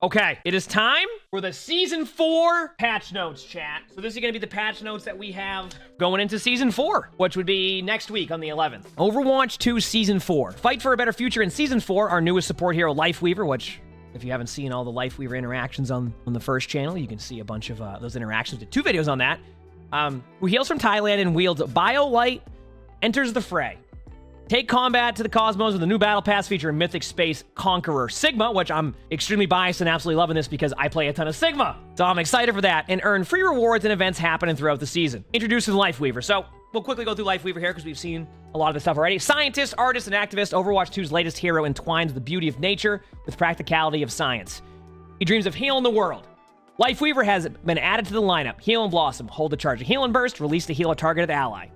Okay, it is time for the Season 4 patch notes, chat. So this is going to be the patch notes that we have going into Season 4, which would be next week on the 11th. Overwatch 2 Season 4. Fight for a better future in Season 4, our newest support hero, Lifeweaver, which, if you haven't seen all the Lifeweaver interactions on the first channel, you can see a bunch of those interactions. Did 2 videos on that. Who hails from Thailand and wields BioLite, enters the fray. Take combat to the cosmos with a new battle pass feature in Mythic Space Conqueror Sigma, which I'm extremely biased and absolutely loving this because I play a ton of Sigma. So I'm excited for that, and earn free rewards and events happening throughout the season. Introducing Lifeweaver. So we'll quickly go through Lifeweaver here because we've seen a lot of this stuff already. Scientist, artist, and activist, Overwatch 2's latest hero entwines the beauty of nature with practicality of science. He dreams of healing the world. Lifeweaver has been added to the lineup. Heal and Blossom, hold the charge of Heal and Burst, release to heal a targeted ally.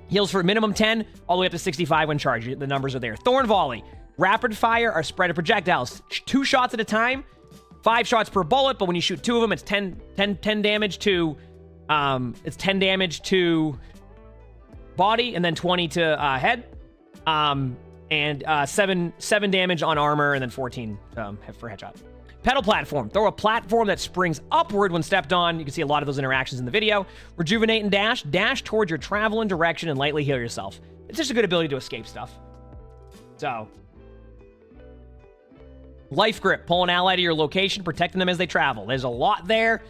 Heals for minimum 10, all the way up to 65 when charged. The numbers are there. Thorn Volley. Rapid fire are spread of projectiles. 2 shots at a time. 5 shots per bullet, but when you shoot 2 of them, it's 10 damage to... it's 10 damage to body, and then 20 to head. And 7 damage on armor, and then 14 for headshot. Pedal platform. Throw a platform that springs upward when stepped on. You can see a lot of those interactions in the video. Rejuvenate and dash. Dash towards your travel and direction and lightly heal yourself. It's just a good ability to escape stuff. So. Life grip. Pull an ally to your location, protecting them as they travel. There's a lot there.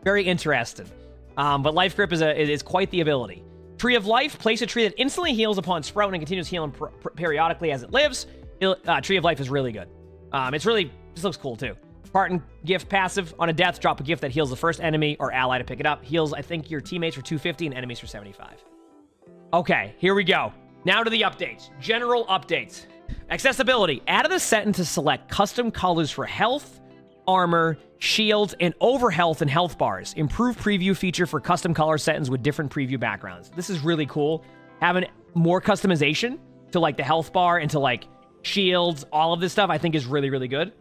Very interesting. But life grip is quite the ability. Tree of Life. Place a tree that instantly heals upon sprouting and continues healing periodically as it lives. Tree of Life is really good. This looks cool too. Parton gift passive. On a death, drop a gift that heals the first enemy or ally to pick it up. Heals, I think, your teammates for 250 and enemies for 75. Okay, here we go. Now to the updates. General updates. Accessibility. Added a setting to select custom colors for health, armor, shields, and over health and health bars. Improved preview feature for custom color settings with different preview backgrounds. This is really cool. Having more customization to like the health bar and to like shields, all of this stuff, I think is really, really good.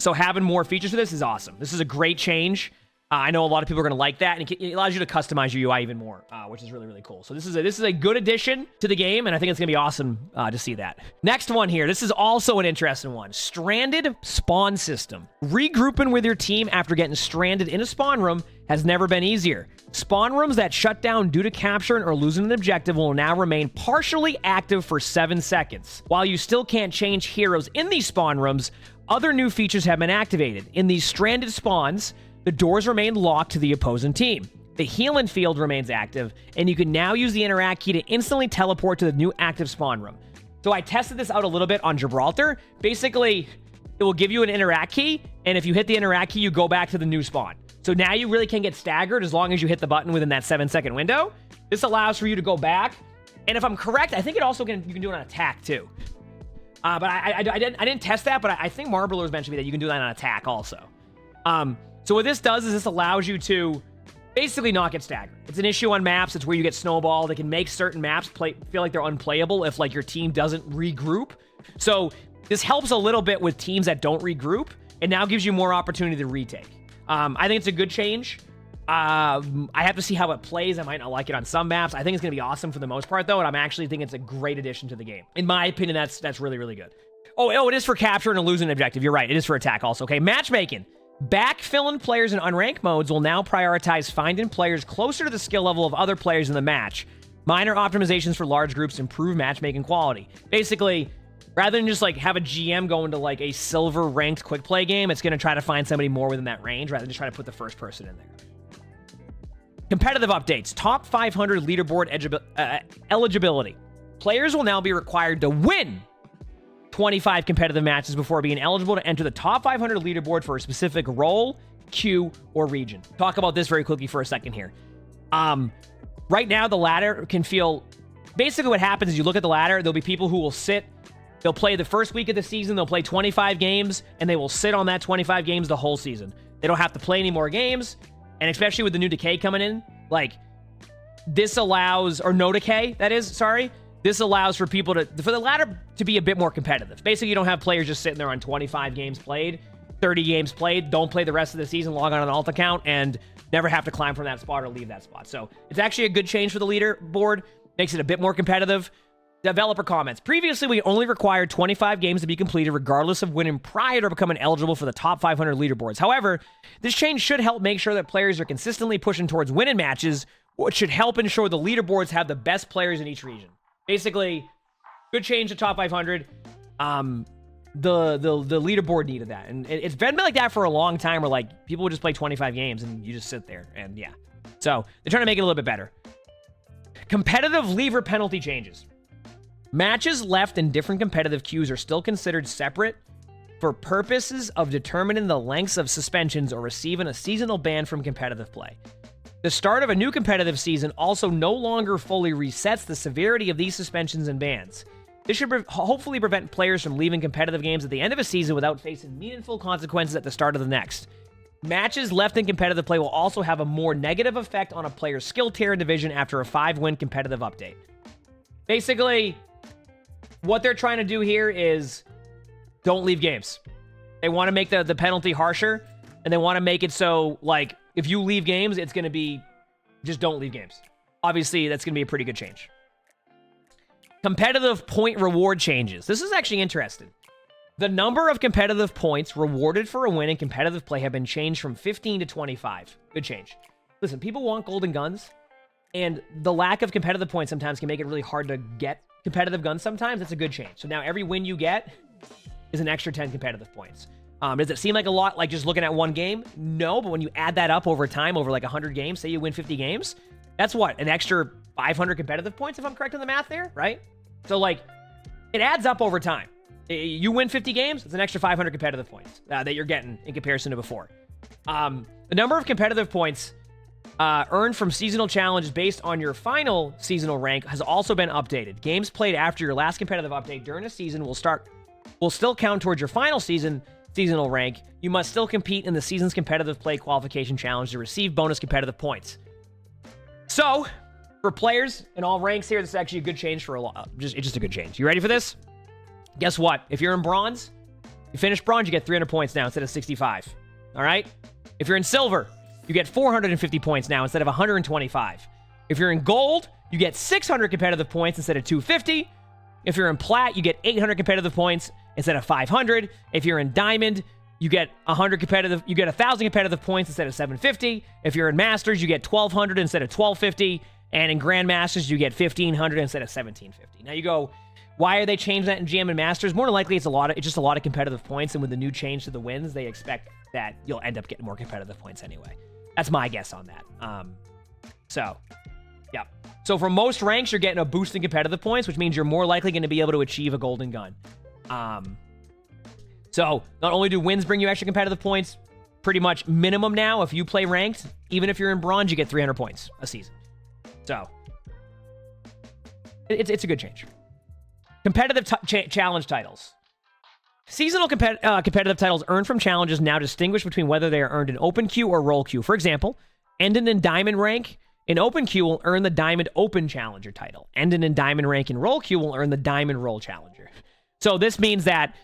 So having more features for this is awesome. This is a great change. I know a lot of people are going to like that, and it allows you to customize your UI even more, which is really, really cool. So this is a good addition to the game, and I think it's going to be awesome to see that. Next one here. This is also an interesting one. Stranded spawn system. Regrouping with your team after getting stranded in a spawn room has never been easier. Spawn rooms that shut down due to capturing or losing an objective will now remain partially active for 7 seconds. While you still can't change heroes in these spawn rooms, other new features have been activated. In these stranded spawns, the doors remain locked to the opposing team. The healing field remains active, and you can now use the interact key to instantly teleport to the new active spawn room. So I tested this out a little bit on Gibraltar. Basically, it will give you an interact key, and if you hit the interact key, you go back to the new spawn. So now you really can get staggered as long as you hit the button within that 7-second window. This allows for you to go back, and if I'm correct, I think you can do it on attack too. But I didn't test that, but I think Marbler mentioned to me that you can do that on attack also. So what this does is this allows you to basically not get staggered. It's an issue on maps. It's where you get snowballed. They can make certain maps feel like they're unplayable if like your team doesn't regroup. So this helps a little bit with teams that don't regroup, and now gives you more opportunity to retake. I think it's a good change. I have to see how it plays. I might not like it on some maps. I think it's going to be awesome for the most part, though, and I'm actually think it's a great addition to the game. In my opinion, that's really, really good. Oh, it is for capturing and losing an objective. You're right. It is for attack also. Okay, matchmaking. Backfilling players in unranked modes will now prioritize finding players closer to the skill level of other players in the match. Minor optimizations for large groups improve matchmaking quality. Basically, rather than just like have a GM go into like a silver ranked quick play game, it's going to try to find somebody more within that range rather than just try to put the first person in there. Competitive updates. Top 500 leaderboard eligibility. Players will now be required to win 25 competitive matches before being eligible to enter the top 500 leaderboard for a specific role, queue, or region. Talk about this very quickly for a second here. Right now, the ladder can feel... Basically, what happens is you look at the ladder, there'll be people who will sit... They'll play the first week of the season, they'll play 25 games, and they will sit on that 25 games the whole season. They don't have to play any more games. And especially with the new decay coming in, like, this allows, or no decay, that is, sorry. This allows for people for the ladder to be a bit more competitive. Basically, you don't have players just sitting there on 25 games played, 30 games played, don't play the rest of the season, log on an alt account, and never have to climb from that spot or leave that spot. So it's actually a good change for the leaderboard, makes it a bit more competitive. Developer comments. Previously, we only required 25 games to be completed regardless of winning prior to becoming eligible for the top 500 leaderboards. However, this change should help make sure that players are consistently pushing towards winning matches, which should help ensure the leaderboards have the best players in each region. Basically, good change to top 500. The leaderboard needed that. And it's been like that for a long time where like people would just play 25 games and you just sit there. And yeah. So they're trying to make it a little bit better. Competitive lever penalty changes. Matches left in different competitive queues are still considered separate for purposes of determining the lengths of suspensions or receiving a seasonal ban from competitive play. The start of a new competitive season also no longer fully resets the severity of these suspensions and bans. This should hopefully prevent players from leaving competitive games at the end of a season without facing meaningful consequences at the start of the next. Matches left in competitive play will also have a more negative effect on a player's skill tier and division after a 5-win competitive update. Basically, what they're trying to do here is don't leave games. They want to make the penalty harsher, and they want to make it so, like, if you leave games, it's going to be just don't leave games. Obviously, that's going to be a pretty good change. Competitive point reward changes. This is actually interesting. The number of competitive points rewarded for a win in competitive play have been changed from 15 to 25. Good change. Listen, people want golden guns, and the lack of competitive points sometimes can make it really hard to get competitive guns sometimes. That's a good change. So now every win you get is an extra 10 competitive points. Does it seem like a lot, like just looking at one game? No, but when you add that up over time, over like 100 games, say you win 50 games, that's what, an extra 500 competitive points, if I'm correct in the math there, right? So like, it adds up over time. You win 50 games, it's an extra 500 competitive points that you're getting in comparison to before. The number of competitive points earned from seasonal challenges based on your final seasonal rank has also been updated. Games played after your last competitive update during a season will still count towards your final seasonal rank. You must still compete in the season's competitive play qualification challenge to receive bonus competitive points. So, for players in all ranks here, this is actually a good change for a lot. It's just a good change. You ready for this? Guess what? If you're in bronze, you finish bronze, you get 300 points now instead of 65. All right? If you're in silver, you get 450 points now instead of 125. If you're in gold, you get 600 competitive points instead of 250. If you're in plat, you get 800 competitive points instead of 500. If you're in diamond, you get 1,000 competitive points instead of 750. If you're in masters, you get 1,200 instead of 1,250. And in grandmasters, you get 1,500 instead of 1,750. Now you go, why are they changing that in GM and masters? More than likely, it's just a lot of competitive points. And with the new change to the wins, they expect that you'll end up getting more competitive points anyway. That's my guess on that. Yeah. So for most ranks, you're getting a boost in competitive points, which means you're more likely going to be able to achieve a golden gun. So not only do wins bring you extra competitive points, pretty much minimum now, if you play ranked, even if you're in bronze, you get 300 points a season. So it's a good change. Competitive challenge titles. Seasonal competitive titles earned from challenges now distinguish between whether they are earned in open queue or roll queue. For example, ending in diamond rank in open queue will earn the diamond open challenger title. Ending in diamond rank in roll queue will earn the diamond roll challenger. So this means that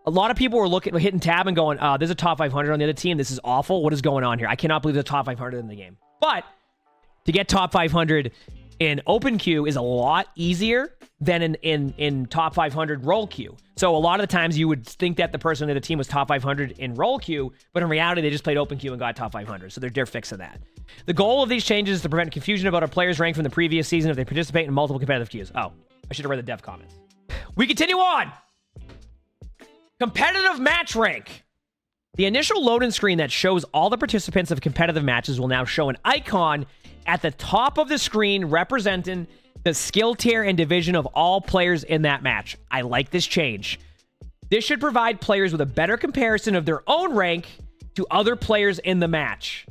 a lot of people were hitting tab and going, there's a top 500 on the other team. This is awful. What is going on here? I cannot believe there's a top 500 in the game. But to get top 500 in open queue is a lot easier than in top 500 roll queue. So a lot of the times you would think that the person on the team was top 500 in roll queue, but in reality they just played open queue and got top 500. So they're fixing that. The goal of these changes is to prevent confusion about a player's rank from the previous season if they participate in multiple competitive queues. Oh, I should have read the dev comments. We continue on. Competitive match rank. The initial loading screen that shows all the participants of competitive matches will now show an icon at the top of the screen representing the skill tier and division of all players in that match. I like this change. This should provide players with a better comparison of their own rank to other players in the match.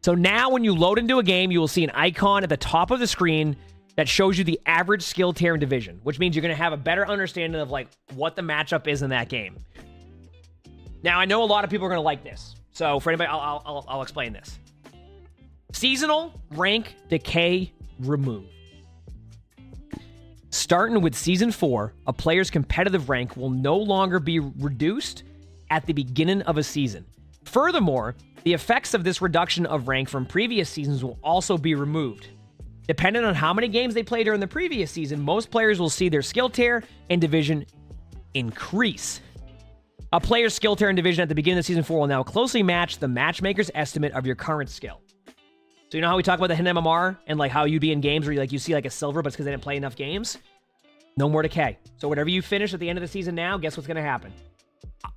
So now when you load into a game, you will see an icon at the top of the screen that shows you the average skill tier and division, which means you're going to have a better understanding of like what the matchup is in that game. Now, I know a lot of people are going to like this. So for anybody, I'll explain this. Seasonal rank decay removed. Starting with Season 4, a player's competitive rank will no longer be reduced at the beginning of a season. Furthermore, the effects of this reduction of rank from previous seasons will also be removed. Depending on how many games they play during the previous season, most players will see their skill tier and division increase. A player's skill tier and division at the beginning of Season 4 will now closely match the matchmaker's estimate of your current skill. So you know how we talk about the hidden MMR and like how you'd be in games where you see like a silver, but it's because they didn't play enough games? No more decay. So whatever you finish at the end of the season now, guess what's going to happen?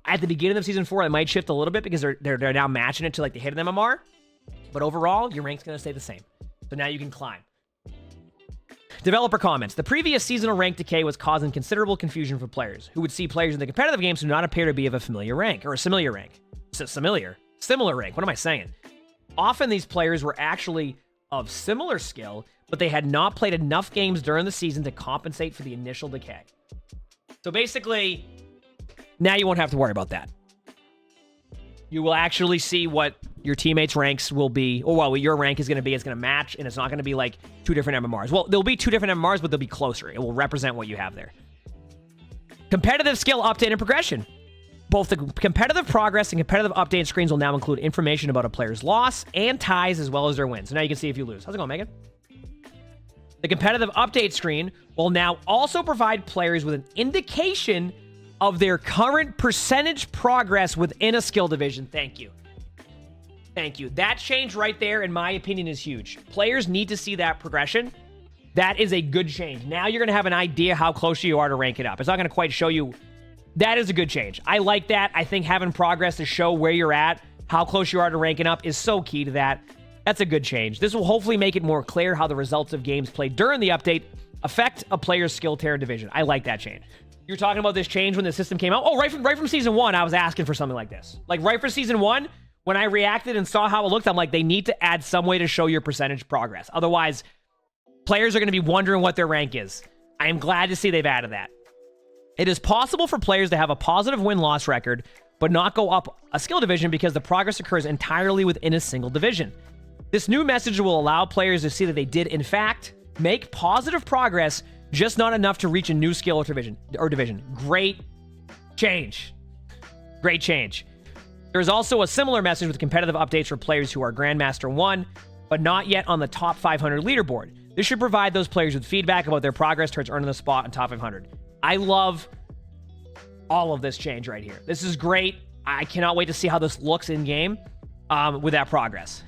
At the beginning of Season 4, it might shift a little bit because they're now matching it to like the hidden MMR. But overall, your rank's going to stay the same. So now you can climb. Developer comments. The previous seasonal rank decay was causing considerable confusion for players, who would see players in the competitive games who do not appear to be of a familiar rank, or a similar rank. Similar rank. What am I saying? Often these players were actually of similar skill, but they had not played enough games during the season to compensate for the initial decay. So basically, now you won't have to worry about that. You will actually see what your teammates' ranks will be, or what your rank is going to be. It's going to match, and it's not going to be like two different MMRs. Well, there'll be two different MMRs, but they'll be closer. It will represent what you have there. Competitive skill update and progression. Both the competitive progress and competitive update screens will now include information about a player's loss and ties as well as their wins. So now you can see if you lose. How's it going, Megan? The competitive update screen will now also provide players with an indication of their current percentage progress within a skill division. Thank you. Thank you. That change right there, in my opinion, is huge. Players need to see that progression. That is a good change. Now you're going to have an idea how close you are to rank it up. It's not going to quite show you. That is a good change. I like that. I think having progress to show where you're at, how close you are to ranking up, is so key to that. That's a good change. This will hopefully make it more clear how the results of games played during the update affect a player's skill tier division. I like that change. You're talking about this change when the system came out? Oh, right from Season 1, I was asking for something like this. Like, right for Season 1, when I reacted and saw how it looked, I'm like, they need to add some way to show your percentage progress. Otherwise, players are going to be wondering what their rank is. I am glad to see they've added that. It is possible for players to have a positive win-loss record, but not go up a skill division because the progress occurs entirely within a single division. This new message will allow players to see that they did, in fact, make positive progress, just not enough to reach a new skill or division. Great change. Great change. There's also a similar message with competitive updates for players who are Grandmaster 1, but not yet on the top 500 leaderboard. This should provide those players with feedback about their progress towards earning the spot in top 500. I love all of this change right here. This is great. I cannot wait to see how this looks in game with that progress.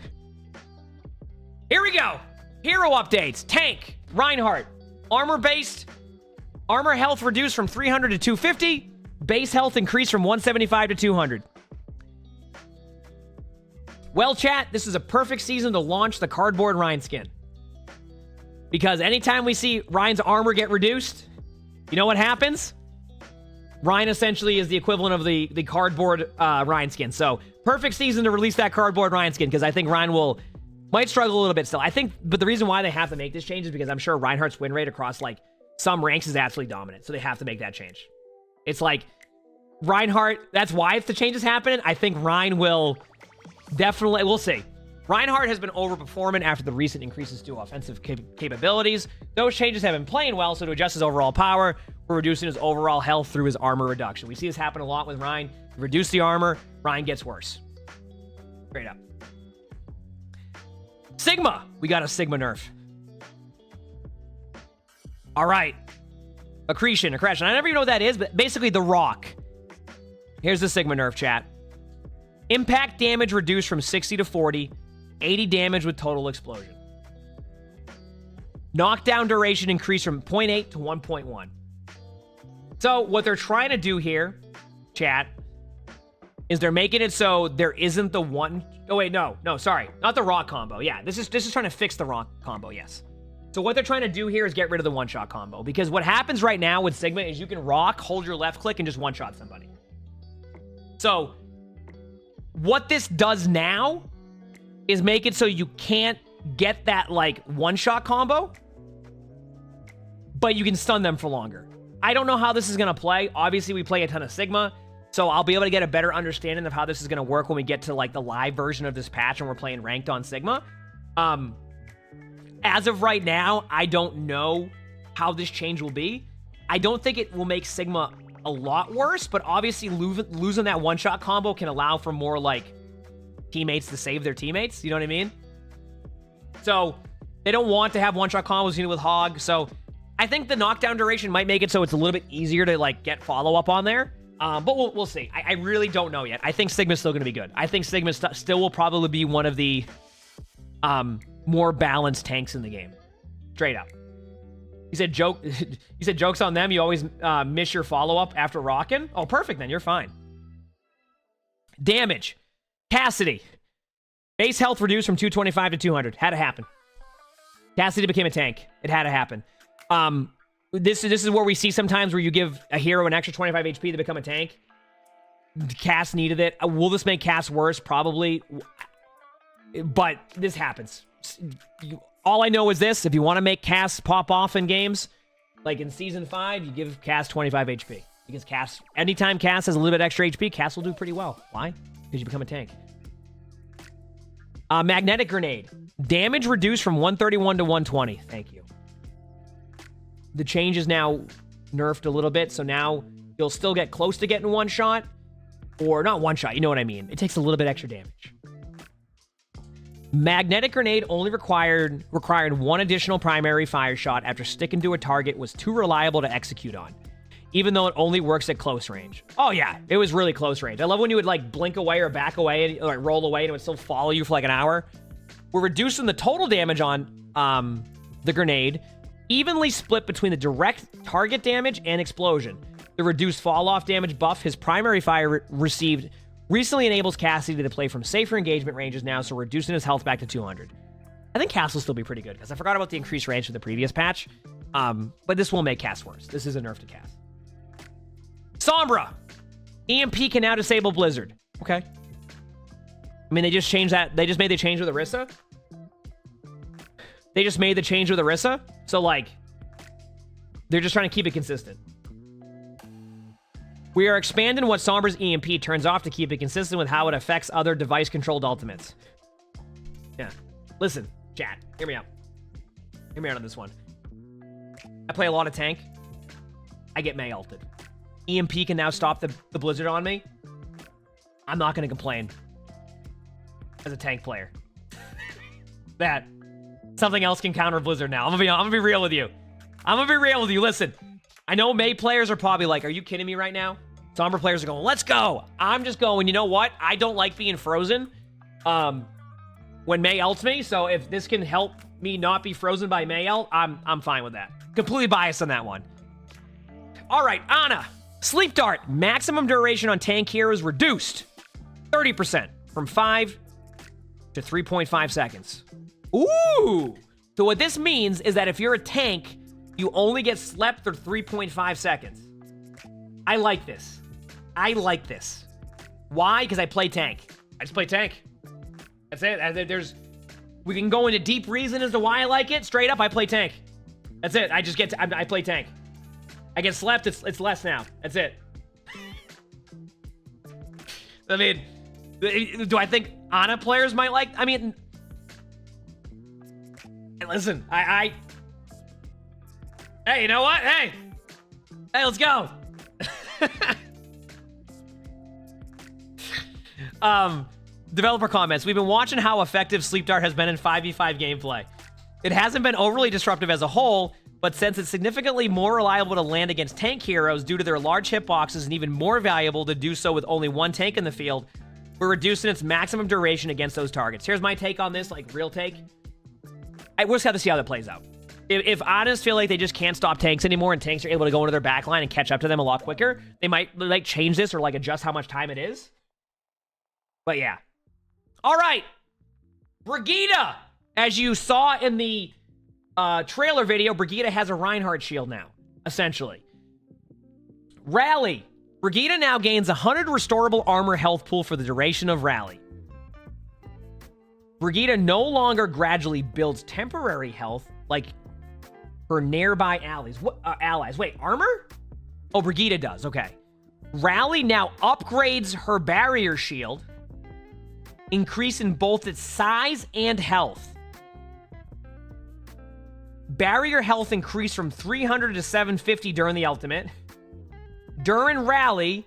Here we go. Hero updates. Tank. Reinhardt. Armor-based. Armor health reduced from 300 to 250. Base health increased from 175 to 200. Well, chat, this is a perfect season to launch the cardboard Ryan skin. Because anytime we see Ryan's armor get reduced, you know what happens? Ryan essentially is the equivalent of the cardboard Ryan skin. So, perfect season to release that cardboard Ryan skin, because I think Ryan might struggle a little bit still. I think, but the reason why they have to make this change is because I'm sure Reinhardt's win rate across like some ranks is absolutely dominant. So they have to make that change. It's like Reinhardt, that's why if the change is happening, I think Ryan will definitely, we'll see. Reinhardt has been overperforming after the recent increases to offensive capabilities. Those changes have been playing well, so to adjust his overall power, we're reducing his overall health through his armor reduction. We see this happen a lot with Ryan. You reduce the armor, Ryan gets worse. Straight up. Sigma. We got a Sigma nerf. All right. Accretion. I never even know what that is, but basically the rock. Here's the Sigma nerf, chat. Impact damage reduced from 60 to 40. 80 damage with total explosion. Knockdown duration increased from 0.8 to 1.1. So what they're trying to do here, chat, is they're making it so there isn't the one... Oh, wait, no, sorry. Not the rock combo. Yeah, this is trying to fix the rock combo, yes. So what they're trying to do here is get rid of the one-shot combo. Because what happens right now with Sigma is you can rock, hold your left click, and just one-shot somebody. So what this does now is make it so you can't get that, like, one-shot combo, but you can stun them for longer. I don't know how this is going to play. Obviously, we play a ton of Sigma, so I'll be able to get a better understanding of how this is going to work when we get to, like, the live version of this patch and we're playing ranked on Sigma. As of right now, I don't know how this change will be. I don't think it will make Sigma a lot worse, but obviously losing that one-shot combo can allow for more, like, teammates to save their teammates. You know what I mean? So They don't want to have one-shot combos with Hog, so I think the knockdown duration might make it so it's a little bit easier to like get follow-up on there. But we'll see. I really don't know yet. I think Sigma's still going to be good. I think Sigma still will probably be one of the more balanced tanks in the game. Straight up. You said jokes on them. You always miss your follow-up after rocking. Oh, perfect then. You're fine. Damage. Cassidy. Base health reduced from 225 to 200. Had to happen. Cassidy became a tank. It had to happen. This is where we see sometimes where you give a hero an extra 25 HP to become a tank. Cass needed it. Will this make Cass worse? Probably. But this happens. All I know is this. If you want to make Cass pop off in games, like in Season 5, you give Cass 25 HP. Because Cass, anytime Cass has a little bit extra HP, Cass will do pretty well. Why? Because you become a tank. Magnetic Grenade. Damage reduced from 131 to 120. Thank you. The change is now nerfed a little bit, so now you'll still get close to getting one shot. Or not one shot, you know what I mean. It takes a little bit extra damage. Magnetic Grenade only required one additional primary fire shot after sticking to a target was too reliable to execute on, even though it only works at close range. Oh yeah, it was really close range. I love when you would like blink away or back away or like roll away and it would still follow you for like an hour. We're reducing the total damage on the grenade, evenly split between the direct target damage and explosion. The reduced fall-off damage buff his primary fire received recently enables Cassidy to play from safer engagement ranges now, so reducing his health back to 200. I think Cass will still be pretty good, because I forgot about the increased range from the previous patch. But this will make Cass worse. This is a nerf to Cass. Sombra! EMP can now disable Blizzard. Okay. I mean, they just changed that. They just made the change with Orisa. They just made the change with Orisa. So, like, they're just trying to keep it consistent. We are expanding what Sombra's EMP turns off to keep it consistent with how it affects other device-controlled ultimates. Yeah. Listen, chat. Hear me out. Hear me out on this one. I play a lot of tank. I get Mei ulted. EMP can now stop the Blizzard on me. I'm not going to complain as a tank player. That something else can counter Blizzard now. I'm gonna be real with you. I'm gonna be real with you. Listen, I know Mei players are probably like, are you kidding me right now? Sombra players are going, let's go. I'm just going, you know what? I don't like being frozen when Mei ults me, so if this can help me not be frozen by Mei ult, I'm fine with that. Completely biased on that one. All right, Ana. Sleep Dart. Maximum duration on tank heroes reduced 30% from 5 to 3.5 seconds. Ooh! So what this means is that if you're a tank, you only get slept for 3.5 seconds. I like this. I like this. Why? Because I play tank. I just play tank. That's it. We can go into deep reason as to why I like it. Straight up, I play tank. That's it. I play tank. I get slept, it's less now. That's it. I mean, do I think Ana players might like? I mean, listen, hey, you know what? Hey, let's go. Developer comments. We've been watching how effective Sleep Dart has been in 5v5 gameplay. It hasn't been overly disruptive as a whole, but since it's significantly more reliable to land against tank heroes due to their large hitboxes and even more valuable to do so with only one tank in the field, we're reducing its maximum duration against those targets. Here's my take on this, like real take. We'll just have to see how that plays out. If Anas feel like they just can't stop tanks anymore and tanks are able to go into their backline and catch up to them a lot quicker, they might like change this or like adjust how much time it is. But yeah. All right. Brigitte, as you saw in the trailer video, Brigitte has a Reinhardt shield now, essentially. Rally. Brigitte now gains 100 restorable armor health pool for the duration of Rally. Brigitte no longer gradually builds temporary health like her nearby allies. Wait, armor? Oh, Brigitte does. Okay. Rally now upgrades her barrier shield, increasing both its size and health. Barrier health increased from 300 to 750 during the ultimate. During Rally,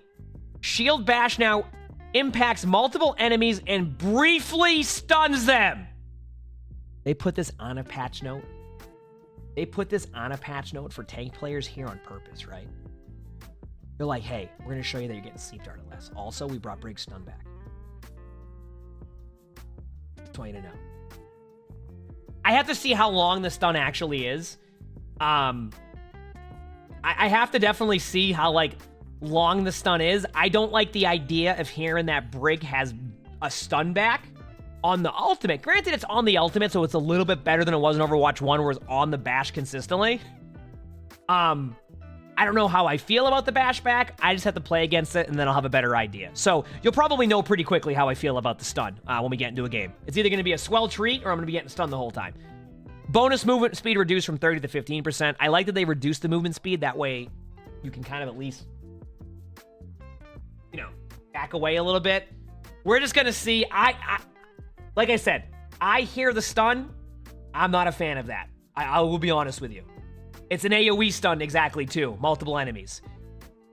Shield Bash now impacts multiple enemies and briefly stuns them. They put this on a patch note. They put this on a patch note for tank players here on purpose, right? They're like, hey, we're going to show you that you're getting sleep darted less. Also, we brought Brig stun back. Just want you to know. I have to see how long the stun actually is. I have to definitely see how, like, long the stun is. I don't like the idea of hearing that Brig has a stun back on the ultimate. Granted, it's on the ultimate, so it's a little bit better than it was in Overwatch 1, where it's on the bash consistently. I don't know how I feel about the bash back. I just have to play against it, and then I'll have a better idea. So you'll probably know pretty quickly how I feel about the stun when we get into a game. It's either going to be a swell treat, or I'm going to be getting stunned the whole time. Bonus movement speed reduced from 30 to 15%. I like that they reduced the movement speed. That way, you can kind of at least, you know, back away a little bit. We're just going to see. Like I said, I hear the stun. I'm not a fan of that. I will be honest with you. It's an AoE stun exactly, too. Multiple enemies.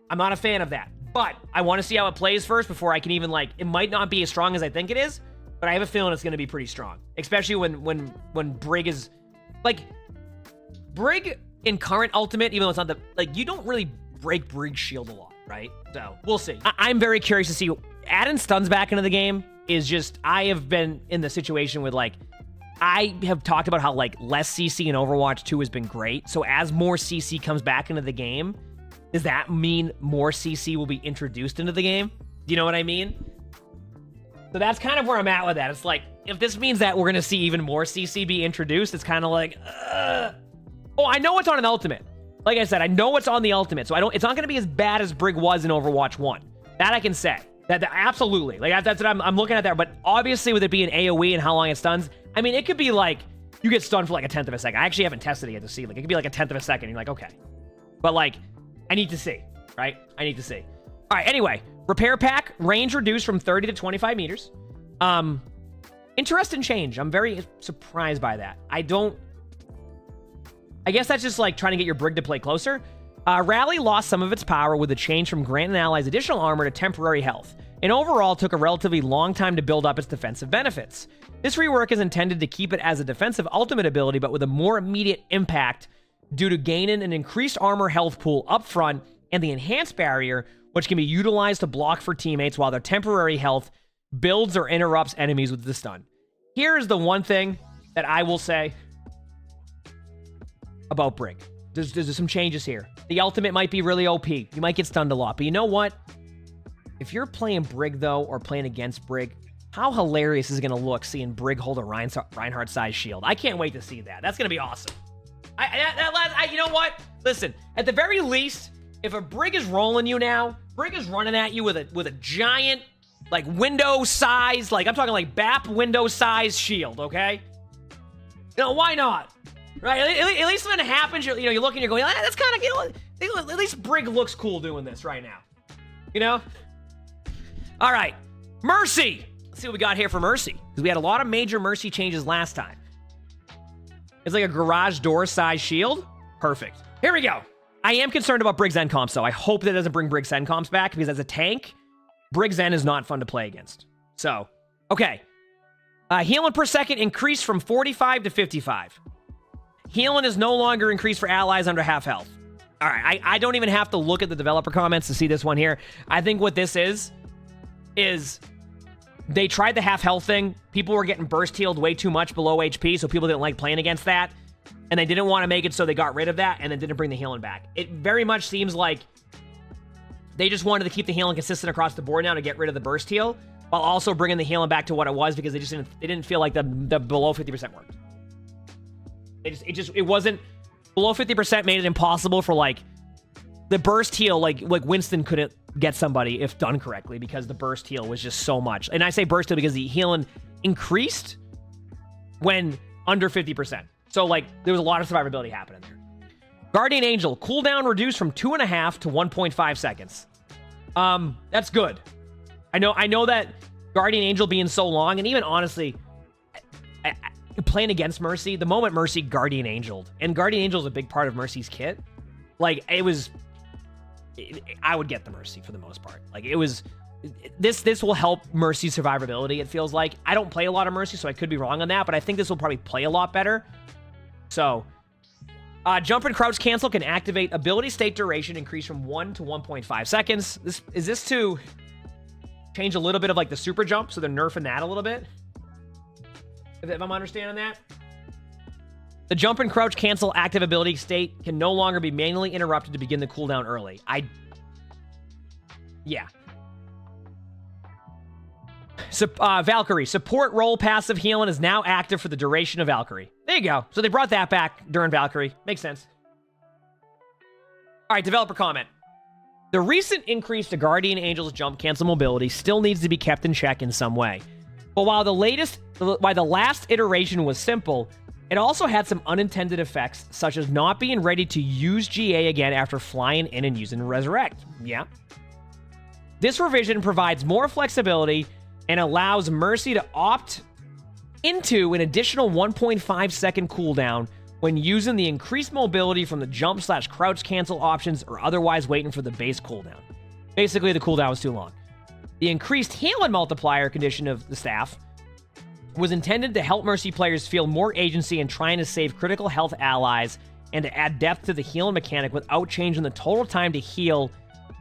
I'm not a fan of that. But I want to see how it plays first before I can even, like, it might not be as strong as I think it is, but I have a feeling it's going to be pretty strong. Especially when Brig is, like, Brig in current ultimate, even though it's not the, like, you don't really break Brig's shield a lot, right? So, we'll see. I'm very curious to see. Adding stuns back into the game is just, I have been in the situation with, like, I have talked about how, like, less CC in Overwatch 2 has been great. So as more CC comes back into the game, does that mean more CC will be introduced into the game? Do you know what I mean? So that's kind of where I'm at with that. It's like, if this means that we're going to see even more CC be introduced, it's kind of like, oh, I know it's on an ultimate. Like I said, I know it's on the ultimate. So it's not going to be as bad as Brig was in Overwatch 1. That I can say. That absolutely. Like, that's what I'm looking at there. But obviously, with it being AoE and how long it stuns, I mean, it could be like, you get stunned for like a 10th of a second. I actually haven't tested it yet to see. Like, it could be like a 10th of a second. You're like, okay. But like, I need to see, right? I need to see. All right, anyway. Repair pack, range reduced from 30 to 25 meters. Interesting change. I'm very surprised by that. I guess that's just like trying to get your Brig to play closer. Rally lost some of its power with a change from granting allies additional armor to temporary health, and overall took a relatively long time to build up its defensive benefits. This rework is intended to keep it as a defensive ultimate ability, but with a more immediate impact due to gaining an increased armor health pool up front and the enhanced barrier, which can be utilized to block for teammates while their temporary health builds or interrupts enemies with the stun. Here is the one thing that I will say about Brig. There's some changes here. The ultimate might be really OP. You might get stunned a lot. But you know what? If you're playing Brig, though, or playing against Brig, how hilarious is it going to look seeing Brig hold a Reinhardt-sized shield? I can't wait to see that. That's going to be awesome. You know what? Listen, at the very least, if a Brig is rolling you now, Brig is running at you with a giant, like, window-sized, like, I'm talking like BAP window-sized shield, okay? You know, why not? Right, at least when it happens, you look and you're going, that's kind of, at least Brig looks cool doing this right now. You know? All right, Mercy. Let's see what we got here for Mercy, because we had a lot of major Mercy changes last time. It's like a garage door size shield. Perfect. Here we go. I am concerned about Brig's end comps, though. I hope that doesn't bring Brig's end comps back, because as a tank, Brig's end is not fun to play against. So, okay. Healing per second increased from 45 to 55. Healing is no longer increased for allies under half health. All right, I don't even have to look at the developer comments to see this one here. I think what this is they tried the half health thing. People were getting burst healed way too much below HP, so people didn't like playing against that. And they didn't want to make it so they got rid of that and then didn't bring the healing back. It very much seems like they just wanted to keep the healing consistent across the board now to get rid of the burst heal, while also bringing the healing back to what it was, because they didn't feel like the below 50% worked. It wasn't below 50%, made it impossible for, like, the burst heal, like Winston couldn't get somebody if done correctly, because the burst heal was just so much. And I say burst heal because the healing increased when under 50%. So, like, there was a lot of survivability happening there. Guardian Angel, cooldown reduced from 2.5 to 1.5 seconds. That's good. I know that Guardian Angel being so long, and even honestly, playing against Mercy, the moment Mercy Guardian Angeled, and Guardian Angel is a big part of Mercy's kit, like, I would get the Mercy for the most part. Like, it was this will help Mercy's survivability, it feels like. I don't play a lot of Mercy, so I could be wrong on that, but I think this will probably play a lot better. So, jump and crouch cancel can activate ability state duration increase from 1 to 1.5 seconds. Is this to change a little bit of like the super jump, so they're nerfing that a little bit? If I'm understanding that. The jump and crouch cancel active ability state can no longer be manually interrupted to begin the cooldown early. Yeah. Valkyrie. Support role passive healing is now active for the duration of Valkyrie. There you go. So they brought that back during Valkyrie. Makes sense. All right, developer comment. The recent increase to Guardian Angel's jump cancel mobility still needs to be kept in check in some way. But while the last iteration was simple, it also had some unintended effects, such as not being ready to use GA again after flying in and using Resurrect. Yeah. This revision provides more flexibility and allows Mercy to opt into an additional 1.5 second cooldown when using the increased mobility from the jump/crouch cancel options or otherwise waiting for the base cooldown. Basically, the cooldown was too long. The increased healing multiplier condition of the staff was intended to help Mercy players feel more agency in trying to save critical health allies and to add depth to the healing mechanic without changing the total time to heal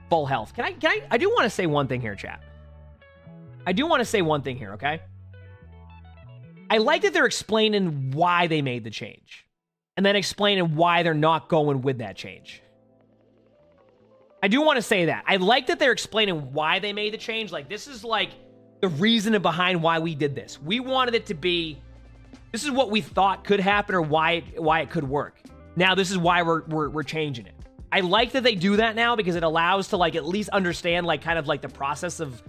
full health. I do want to say one thing here, chat. I do want to say one thing here, okay? I like that they're explaining why they made the change. And then explaining why they're not going with that change. I do want to say that. I like that they're explaining why they made the change. Like, this is like the reason behind why we did this. We wanted it to be, this is what we thought could happen or why it could work. Now, this is why we're changing it. I like that they do that now because it allows to like at least understand like kind of like the process of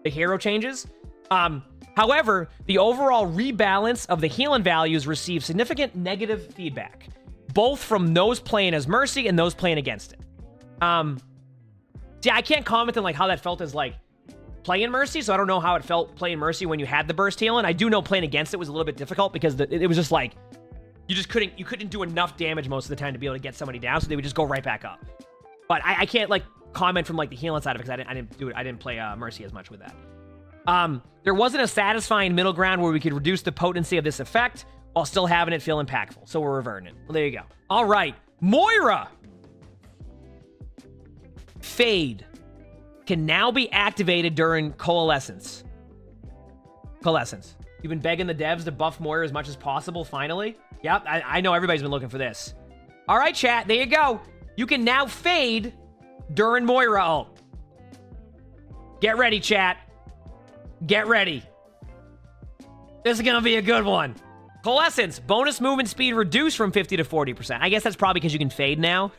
the hero changes. However, the overall rebalance of the healing values received significant negative feedback, both from those playing as Mercy and those playing against it. See, I can't comment on like how that felt as like playing Mercy, so I don't know how it felt playing Mercy when you had the burst healing. I do know playing against it was a little bit difficult because it was just like you couldn't do enough damage most of the time to be able to get somebody down, so they would just go right back up. But I can't like comment from like the healing side of it because I didn't play Mercy as much with that. There wasn't a satisfying middle ground where we could reduce the potency of this effect while still having it feel impactful. So we're reverting it. Well, there you go. All right. Moira. Fade can now be activated during Coalescence. You've been begging the devs to buff Moira as much as possible, finally. Yep, I know everybody's been looking for this. All right, chat. There you go. You can now fade during Moira ult. Get ready, chat. Get ready. This is going to be a good one. Coalescence. Bonus movement speed reduced from 50 to 40%. I guess that's probably because you can fade now.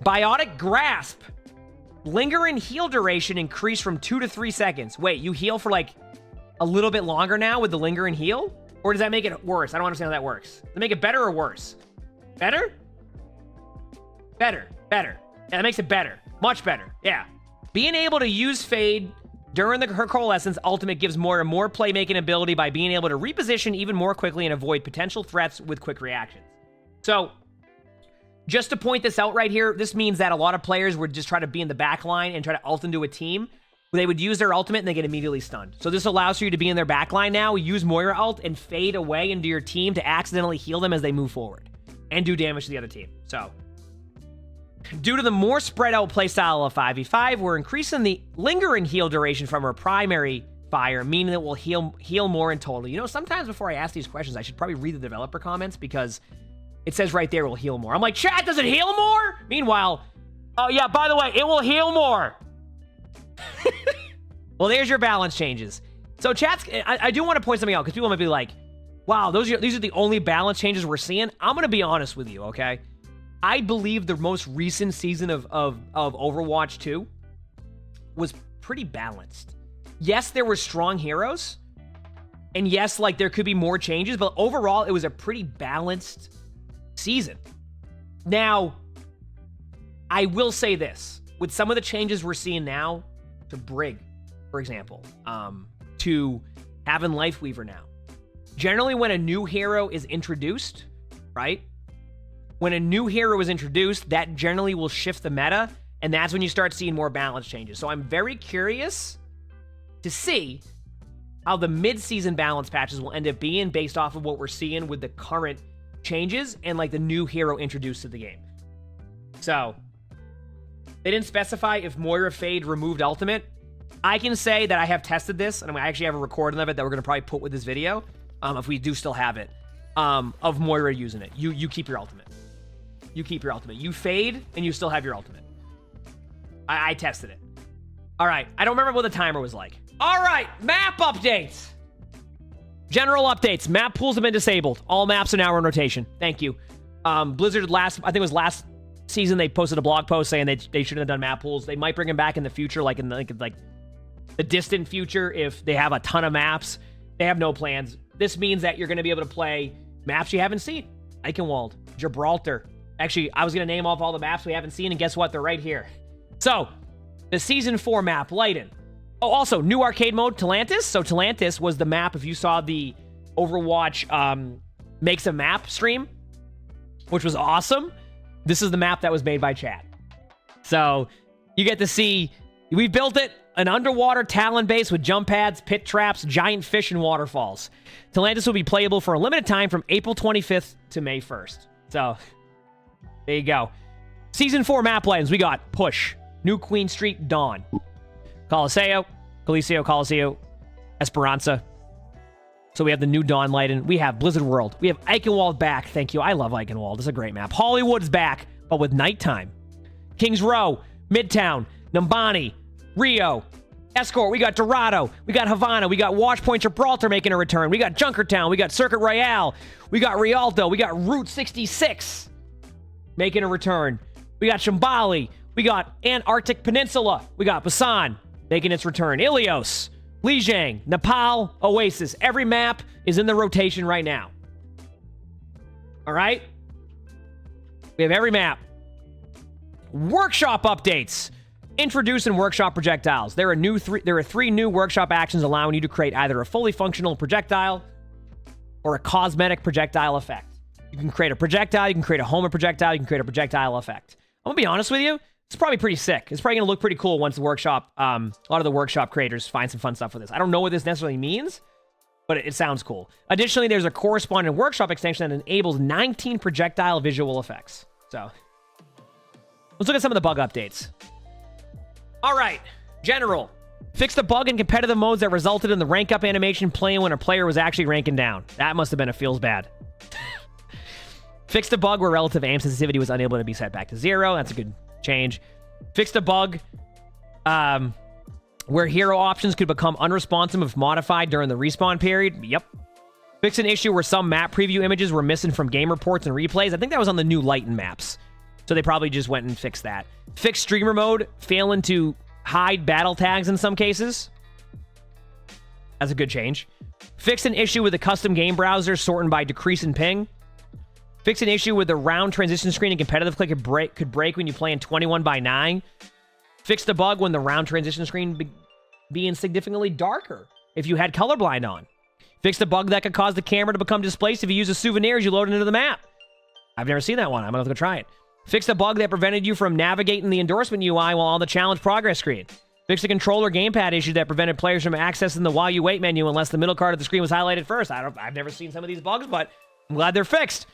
Biotic Grasp. Lingering heal duration increased from 2 to 3 seconds. Wait, you heal for like a little bit longer now with the lingering heal? Or does that make it worse? I don't understand how that works. Does it make it better or worse? Better? Better. Yeah, that makes it better. Much better. Yeah. Being able to use Fade during her Coalescence ultimate gives Moira more playmaking ability by being able to reposition even more quickly and avoid potential threats with quick reactions. So, just to point this out right here, this means that a lot of players would just try to be in the back line and try to ult into a team. They would use their ultimate and they get immediately stunned. So this allows for you to be in their back line now, use Moira ult, and fade away into your team to accidentally heal them as they move forward. And do damage to the other team. So, due to the more spread out playstyle of 5v5, we're increasing the lingering heal duration from our primary fire, meaning that we'll heal more in total. You know, sometimes before I ask these questions, I should probably read the developer comments because it says right there, we'll heal more. I'm like, chat, does it heal more? Meanwhile, oh yeah, by the way, it will heal more. Well, there's your balance changes. So chats, I do want to point something out because people might be like, wow, these are the only balance changes we're seeing. I'm going to be honest with you, okay? I believe the most recent season of Overwatch 2 was pretty balanced. Yes, there were strong heroes. And yes, like there could be more changes, but overall it was a pretty balanced season. Now, I will say this. With some of the changes we're seeing now to Brig, for example, to having Lifeweaver now. Generally, when a new hero is introduced, right? When a new hero is introduced, that generally will shift the meta And that's when you start seeing more balance changes. So I'm very curious to see how the mid-season balance patches will end up being based off of what we're seeing with the current changes and like the new hero introduced to the game. So they didn't specify if Moira Fade removed ultimate. I can say that I have tested this, and I actually have a recording of it that we're going to probably put with this video, if we do still have it, of Moira using it. You keep your ultimate. You keep your ultimate. You fade, and you still have your ultimate. I tested it. All right. I don't remember what the timer was like. All right. Map updates. General updates. Map pools have been disabled. All maps are now in rotation. Thank you. Blizzard I think it was last season, they posted a blog post saying they shouldn't have done map pools. They might bring them back in the future, like in the distant future, if they have a ton of maps. They have no plans. This means that you're going to be able to play maps you haven't seen. Eichenwald, Gibraltar. Actually, I was going to name off all the maps we haven't seen, and guess what? They're right here. So, the Season 4 map, Leiden. Oh, also, new arcade mode, Talantis. So, Talantis was the map, if you saw the Overwatch Makes a Map stream, which was awesome. This is the map that was made by Chad. So, you get to see, we built it, an underwater Talon base with jump pads, pit traps, giant fish, and waterfalls. Talantis will be playable for a limited time from April 25th to May 1st. So, there you go. Season 4 map lands, we got Push, New Queen Street, Dawn, Coliseo, Esperanza. So we have the new Dawn Leiden. We have Blizzard World. We have Eichenwald back. Thank you. I love Eichenwald. It's a great map. Hollywood's back, but with nighttime. Kings Row, Midtown, Numbani, Rio, Escort. We got Dorado. We got Havana. We got Watchpoint Gibraltar making a return. We got Junkertown. We got Circuit Royale. We got Rialto. We got Route 66 making a return. We got Shambali. We got Antarctic Peninsula. We got Busan making its return. Ilios, Lijiang, Nepal, Oasis. Every map is in the rotation right now. All right? We have every map. Workshop updates. Introduce and workshop projectiles. There are three new workshop actions allowing you to create either a fully functional projectile or a cosmetic projectile effect. You can create a projectile, you can create a Homer projectile, you can create a projectile effect. I'm gonna be honest with you, it's probably pretty sick. It's probably gonna look pretty cool once the workshop, a lot of the workshop creators find some fun stuff with this. I don't know what this necessarily means, but it sounds cool. Additionally, there's a corresponding workshop extension that enables 19 projectile visual effects. So, let's look at some of the bug updates. All right, general. Fixed a bug in competitive modes that resulted in the rank up animation playing when a player was actually ranking down. That must have been a feels bad. Fixed a bug where relative aim sensitivity was unable to be set back to 0. That's a good change. Fixed a bug where hero options could become unresponsive if modified during the respawn period. Yep. Fixed an issue where some map preview images were missing from game reports and replays. I think that was on the new Lighten maps. So they probably just went and fixed that. Fixed streamer mode, failing to hide battle tags in some cases. That's a good change. Fixed an issue with the custom game browser sorting by decrease in ping. Fixed an issue with the round transition screen in competitive click could break when you play in 21:9. Fixed a bug when the round transition screen being significantly darker if you had colorblind on. Fixed a bug that could cause the camera to become displaced if you use a souvenir as you load into the map. I've never seen that one. I'm going to have to go try it. Fixed a bug that prevented you from navigating the endorsement UI while on the challenge progress screen. Fixed a controller gamepad issue that prevented players from accessing the while you wait menu unless the middle card of the screen was highlighted first. I've never seen some of these bugs, but I'm glad they're fixed.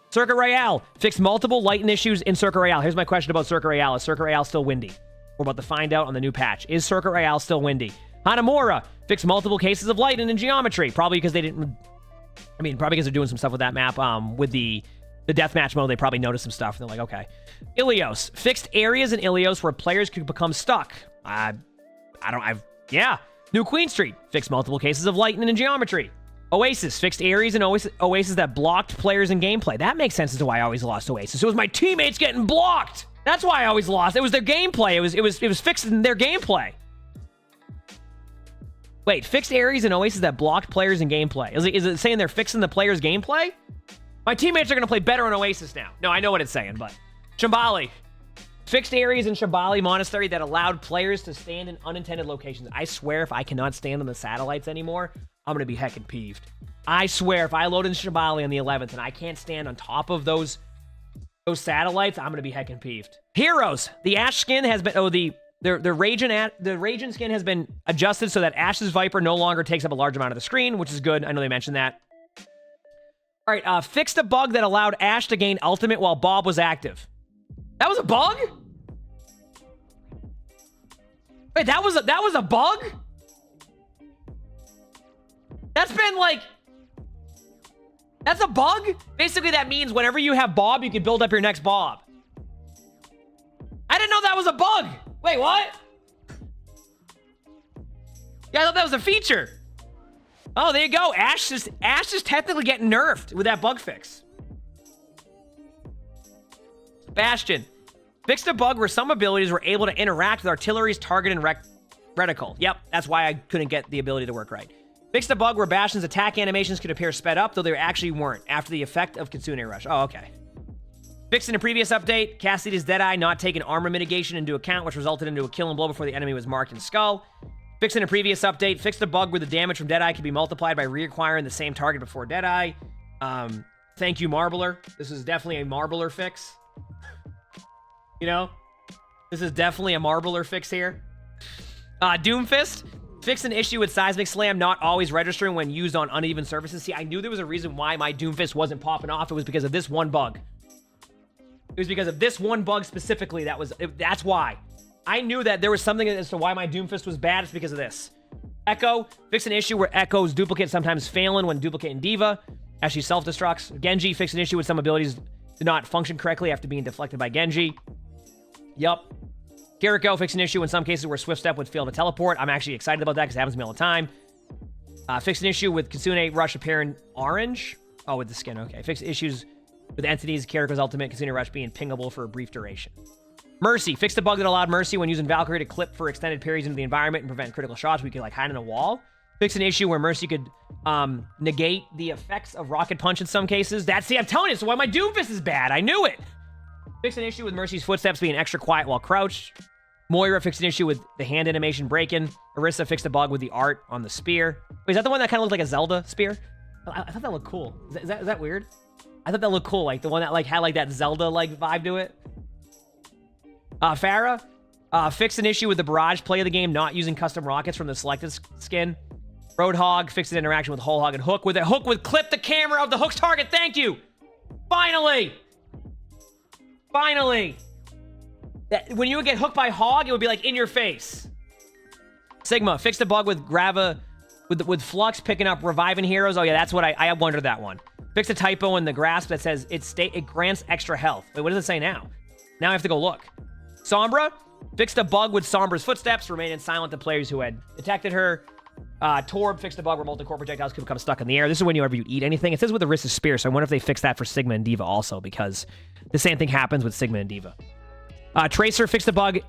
Circuit Royale. Fixed multiple lighten issues in Circuit Royale. Here's my question about Circuit Royale. Is Circuit Royale still windy? We're about to find out on the new patch. Is Circuit Royale still windy? Hanamura. Fixed multiple cases of lighten in geometry. Probably because they didn't... probably because they're doing some stuff with that map. With the deathmatch mode, they probably noticed some stuff. And they're like, okay. Ilios. Fixed areas in Ilios where players could become stuck. New Queen Street. Fixed multiple cases of lighten in geometry. Oasis. Fixed areas in Oasis that blocked players in gameplay. That makes sense as to why I always lost Oasis. It was my teammates getting blocked. That's why I always lost. It was their gameplay. It was fixing their gameplay. Wait, fixed areas in Oasis that blocked players in gameplay. Is it saying they're fixing the players' gameplay? My teammates are going to play better in Oasis now. No, I know what it's saying, but... Shambali. Fixed areas in Shambali Monastery that allowed players to stand in unintended locations. I swear if I cannot stand on the satellites anymore, I'm going to be heckin' peeved. I swear if I load in Shambali on the 11th and I can't stand on top of those Those satellites, I'm gonna be heckin' peeved. Heroes. The Ashe skin has been... Oh, the Raging skin has been adjusted so that Ashe's Viper no longer takes up a large amount of the screen, which is good. I know they mentioned that. All right, fixed a bug that allowed Ashe to gain ultimate while Bob was active. That was a bug? Wait, that was a bug? That's been like... That's a bug? Basically, that means whenever you have Bob, you can build up your next Bob. I didn't know that was a bug. Wait, what? Yeah, I thought that was a feature. Oh, there you go. Ashe is technically getting nerfed with that bug fix. Bastion. Fixed a bug where some abilities were able to interact with artillery's target and reticle. Yep, that's why I couldn't get the ability to work right. Fixed a bug where Bastion's attack animations could appear sped up, though they actually weren't, after the effect of Kitsune Rush. Oh, okay. Fixed in a previous update, Cassidy's Deadeye not taking armor mitigation into account, which resulted into a kill and blow before the enemy was marked in skull. Fixed in a previous update, fixed a bug where the damage from Deadeye could be multiplied by reacquiring the same target before Deadeye. Thank you, Marbler. This is definitely a Marbler fix. You know? This is definitely a Marbler fix here. Doomfist. Fixed an issue with Seismic Slam not always registering when used on uneven surfaces. See, I knew there was a reason why my Doomfist wasn't popping off. It was because of this one bug. It was because of this one bug specifically. That's why. I knew that there was something as to why my Doomfist was bad. It's because of this. Echo. Fix an issue where Echo's duplicate sometimes failing when duplicating Diva, as she self-destructs. Genji. Fix an issue with some abilities do not function correctly after being deflected by Genji. Yup. Kiriko. Fix an issue in some cases where Swift Step would fail to teleport. I'm actually excited about that because it happens to me all the time. Fix an issue with Kitsune Rush appearing orange. Oh, with the skin. Okay. Fix issues with entities, Kiriko's ultimate, Kitsune Rush being pingable for a brief duration. Mercy. Fixed a bug that allowed Mercy when using Valkyrie to clip for extended periods into the environment and prevent critical shots. We could like hide in a wall. Fix an issue where Mercy could negate the effects of Rocket Punch in some cases. See, I'm telling you, so why my Doomfist is bad. I knew it. Fix an issue with Mercy's footsteps being extra quiet while crouched. Moira fixed an issue with the hand animation breaking. Orisa fixed a bug with the art on the spear. Wait, is that the one that kind of looked like a Zelda spear? I thought that looked cool. Is that weird? I thought that looked cool, like the one that like had like that Zelda-like vibe to it. Farah fixed an issue with the barrage play of the game not using custom rockets from the selected skin. Roadhog fixed an interaction with Whole Hog and Hook with a hook with clip the camera of the Hook's target. Thank you. Finally. When you would get hooked by Hog, it would be like in your face. Sigma fixed a bug with Grava with Flux picking up reviving heroes. Oh yeah, that's what I wondered that one. Fixed a typo in the grasp that says it grants extra health. Wait, what does it say now? Now I have to go look. Sombra fixed a bug with Sombra's footsteps, remaining silent to players who had detected her. Torb fixed a bug where multi-core projectiles could become stuck in the air. This is whenever you eat anything. It says with the Orisa Spear, so I wonder if they fixed that for Sigma and Diva also, because the same thing happens with Sigma and Diva. Tracer fixed a bug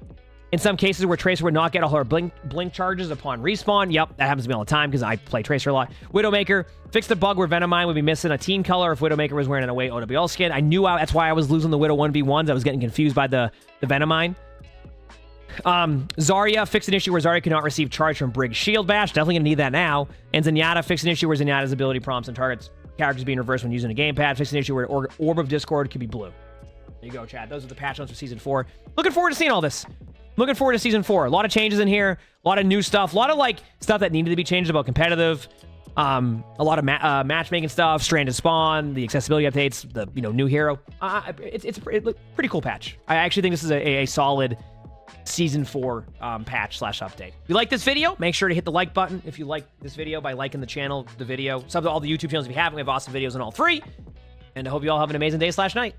in some cases where Tracer would not get all her blink charges upon respawn. Yep, that happens to me all the time because I play Tracer a lot. Widowmaker fixed a bug where Venomine would be missing a team color if Widowmaker was wearing an away OWL skin. I knew that's why I was losing the Widow 1v1s. I was getting confused by the Venomine. Zarya fixed an issue where Zarya could not receive charge from Brig's shield bash. Definitely gonna need that now. And Zenyatta fixed an issue where Zenyatta's ability prompts and targets characters being reversed when using a gamepad. Fixed an issue where Orb of Discord could be blue. There you go, Chad. Those are the patch notes for Season 4. Looking forward to seeing all this. Looking forward to Season 4. A lot of changes in here. A lot of new stuff. A lot of, like, stuff that needed to be changed about competitive. A lot of matchmaking stuff. Stranded Spawn. The accessibility updates. The, new hero. It's pretty cool patch. I actually think this is a solid Season 4 patch/update. If you like this video, make sure to hit the like button if you like this video by liking the channel, the video. Sub to all the YouTube channels if you haven't. We have awesome videos on all three. And I hope you all have an amazing day/night.